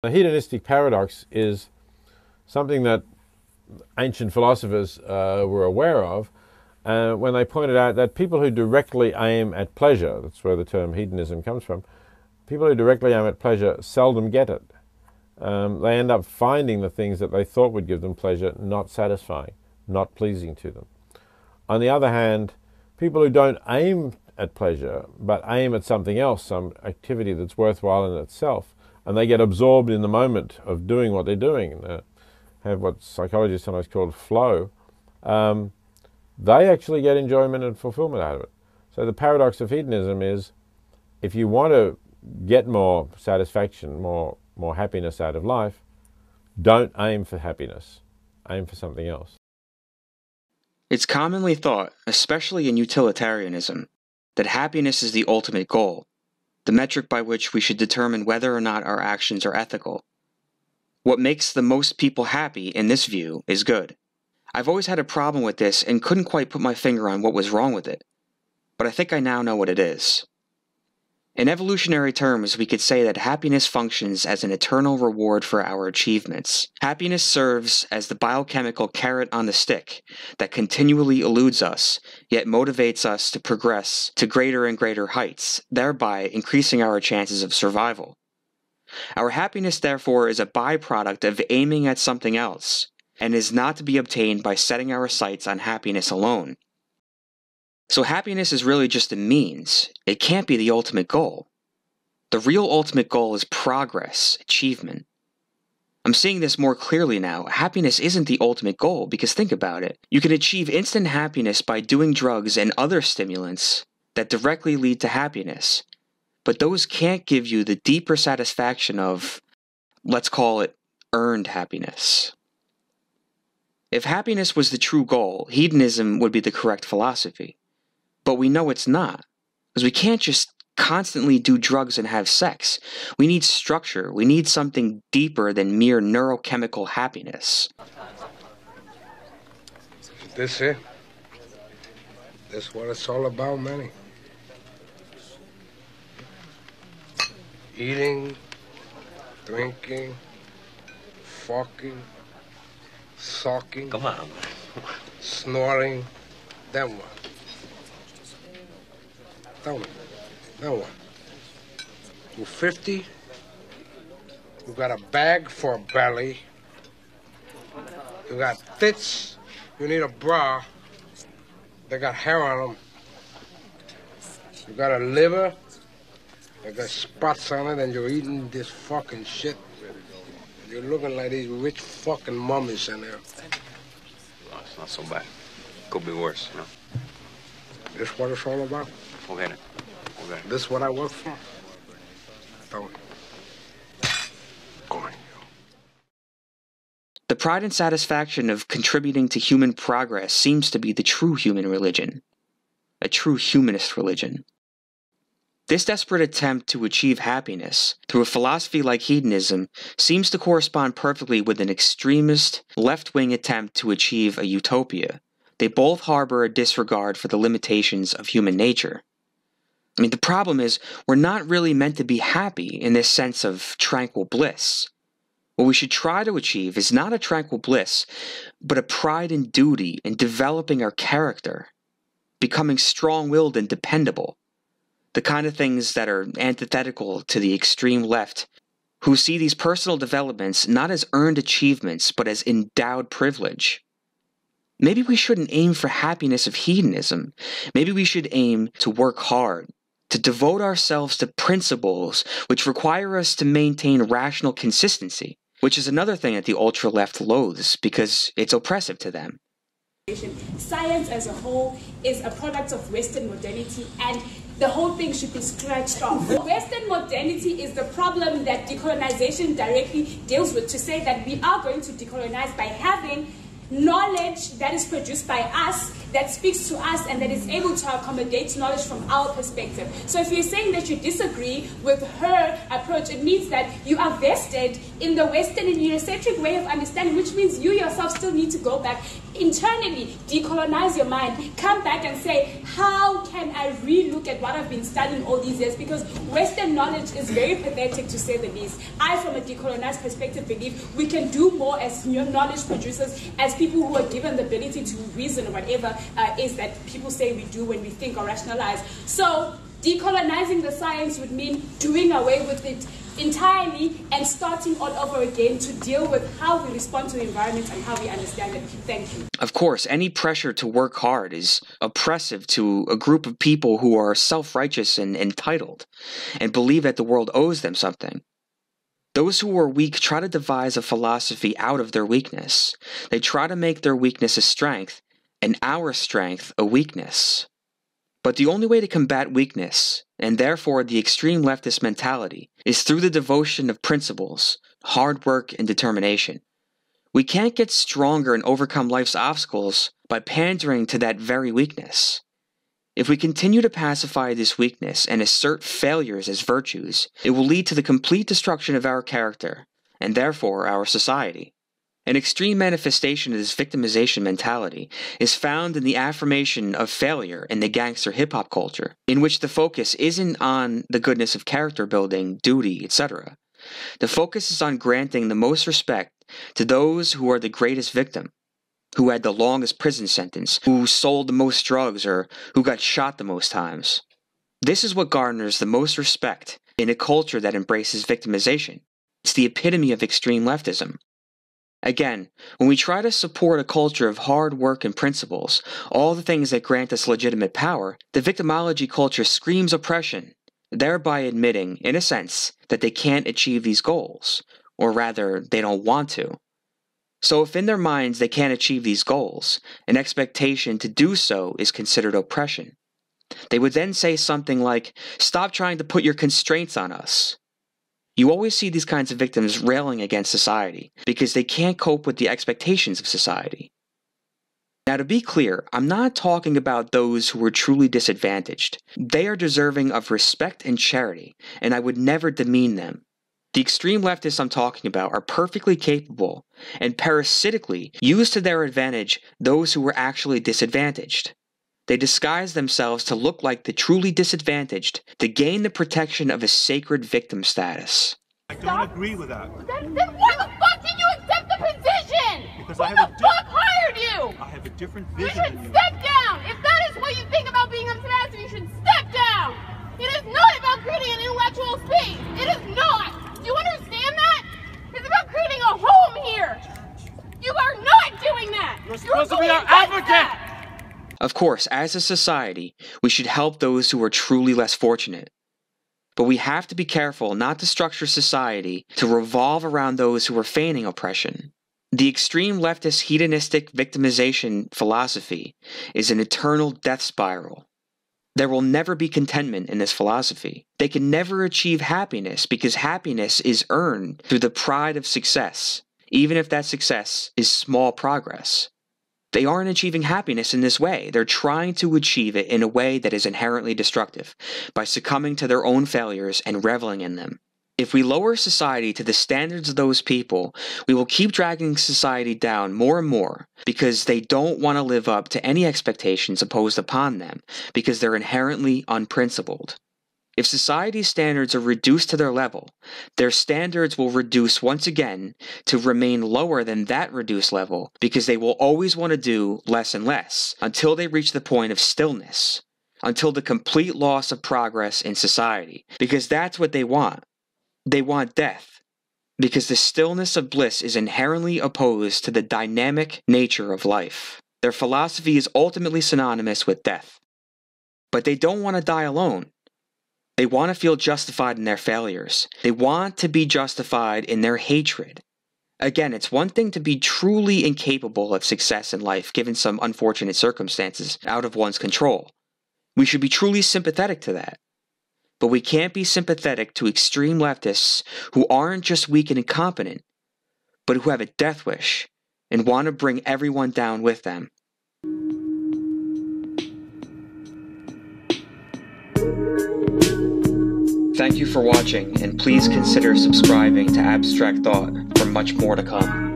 The hedonistic paradox is something that ancient philosophers were aware of when they pointed out that people who directly aim at pleasure, that's where the term hedonism comes from, people who directly aim at pleasure seldom get it. They end up finding the things that they thought would give them pleasure not satisfying, not pleasing to them. On the other hand, people who don't aim at pleasure but aim at something else, some activity that's worthwhile in itself, and they get absorbed in the moment of doing what they're doing, have what psychologists sometimes call flow, they actually get enjoyment and fulfillment out of it. So the paradox of hedonism is, if you want to get more satisfaction, more happiness out of life, don't aim for happiness. Aim for something else. It's commonly thought, especially in utilitarianism, that happiness is the ultimate goal, the metric by which we should determine whether or not our actions are ethical. What makes the most people happy, in this view, is good. I've always had a problem with this and couldn't quite put my finger on what was wrong with it, but I think I now know what it is. In evolutionary terms, we could say that happiness functions as an eternal reward for our achievements. Happiness serves as the biochemical carrot on the stick that continually eludes us, yet motivates us to progress to greater and greater heights, thereby increasing our chances of survival. Our happiness, therefore, is a byproduct of aiming at something else, and is not to be obtained by setting our sights on happiness alone. So happiness is really just a means. It can't be the ultimate goal. The real ultimate goal is progress, achievement. I'm seeing this more clearly now. Happiness isn't the ultimate goal, because think about it. You can achieve instant happiness by doing drugs and other stimulants that directly lead to happiness. But those can't give you the deeper satisfaction of, let's call it, earned happiness. If happiness was the true goal, hedonism would be the correct philosophy. But we know it's not, because we can't just constantly do drugs and have sex. We need structure. We need something deeper than mere neurochemical happiness. This it? This what it's all about, Manny. Eating, drinking, fucking, sucking, come on, snoring, then what? Tell me, then what? You're 50, you got a bag for a belly, you got tits, you need a bra, they got hair on them, you got a liver, they got spots on it, and you're eating this fucking shit. You're looking like these rich fucking mummies in there. Well, it's not so bad. Could be worse, you know. This what it's all about? Forget it. Forget it. This what I work for? Don't. Go on, you. The pride and satisfaction of contributing to human progress seems to be the true human religion, a true humanist religion. This desperate attempt to achieve happiness through a philosophy like hedonism seems to correspond perfectly with an extremist, left-wing attempt to achieve a utopia. They both harbor a disregard for the limitations of human nature. I mean, the problem is, we're not really meant to be happy in this sense of tranquil bliss. What we should try to achieve is not a tranquil bliss, but a pride and duty in developing our character, becoming strong-willed and dependable. The kind of things that are antithetical to the extreme left, who see these personal developments not as earned achievements, but as endowed privilege. Maybe we shouldn't aim for happiness of hedonism. Maybe we should aim to work hard, to devote ourselves to principles which require us to maintain rational consistency, which is another thing that the ultra-left loathes because it's oppressive to them. Science as a whole is a product of Western modernity, and the whole thing should be scratched off. Western modernity is the problem that decolonization directly deals with, to say that we are going to decolonize by having knowledge that is produced by us, that speaks to us, and that is able to accommodate knowledge from our perspective. So if you're saying that you disagree with her approach, it means that you are vested in the Western and Eurocentric way of understanding, which means you yourself still need to go back internally decolonize your mind, come back and say, how can I re-look at what I've been studying all these years? Because Western knowledge is very pathetic, to say the least. I, from a decolonized perspective, believe we can do more as new knowledge producers, as people who are given the ability to reason or whatever is that people say we do when we think or rationalize. So decolonizing the science would mean doing away with it entirely and starting all over again to deal with how we respond to the environment and how we understand it. Thank you. Of course, any pressure to work hard is oppressive to a group of people who are self-righteous and entitled and believe that the world owes them something. Those who are weak try to devise a philosophy out of their weakness. They try to make their weakness a strength and our strength a weakness. But the only way to combat weakness, and therefore the extreme leftist mentality, is through the devotion of principles, hard work, and determination. We can't get stronger and overcome life's obstacles by pandering to that very weakness. If we continue to pacify this weakness and assert failures as virtues, it will lead to the complete destruction of our character, and therefore our society. An extreme manifestation of this victimization mentality is found in the affirmation of failure in the gangster hip-hop culture, in which the focus isn't on the goodness of character building, duty, etc. The focus is on granting the most respect to those who are the greatest victim, who had the longest prison sentence, who sold the most drugs, or who got shot the most times. This is what garners the most respect in a culture that embraces victimization. It's the epitome of extreme leftism. Again, when we try to support a culture of hard work and principles, all the things that grant us legitimate power, the victimology culture screams oppression, thereby admitting, in a sense, that they can't achieve these goals, or rather, they don't want to. So if in their minds they can't achieve these goals, an expectation to do so is considered oppression. They would then say something like, "Stop trying to put your constraints on us." You always see these kinds of victims railing against society because they can't cope with the expectations of society. Now, to be clear, I'm not talking about those who are truly disadvantaged. They are deserving of respect and charity, and I would never demean them. The extreme leftists I'm talking about are perfectly capable and parasitically use to their advantage those who were actually disadvantaged. They disguise themselves to look like the truly disadvantaged to gain the protection of a sacred victim status. I don't agree with that. Then why the fuck did you accept the position? Because Who the fuck hired you? I have a different You vision should than you. step down. If that is what you think about being ambassador, you should step down. It is not about creating an intellectual space. It is not. Do you understand that? It's about creating a home here. You are not doing that. You're supposed to be our advocate. Of course, as a society, we should help those who are truly less fortunate. But we have to be careful not to structure society to revolve around those who are feigning oppression. The extreme leftist hedonistic victimization philosophy is an eternal death spiral. There will never be contentment in this philosophy. They can never achieve happiness because happiness is earned through the pride of success, even if that success is small progress. They aren't achieving happiness in this way. They're trying to achieve it in a way that is inherently destructive, by succumbing to their own failures and reveling in them. If we lower society to the standards of those people, we will keep dragging society down more and more because they don't want to live up to any expectations imposed upon them because they're inherently unprincipled. If society's standards are reduced to their level, their standards will reduce once again to remain lower than that reduced level because they will always want to do less and less until they reach the point of stillness, until the complete loss of progress in society, because that's what they want. They want death, because the stillness of bliss is inherently opposed to the dynamic nature of life. Their philosophy is ultimately synonymous with death. But they don't want to die alone. They want to feel justified in their failures. They want to be justified in their hatred. Again, it's one thing to be truly incapable of success in life given some unfortunate circumstances out of one's control. We should be truly sympathetic to that. But we can't be sympathetic to extreme leftists who aren't just weak and incompetent, but who have a death wish and want to bring everyone down with them. Thank you for watching, and please consider subscribing to Abstract Thought for much more to come.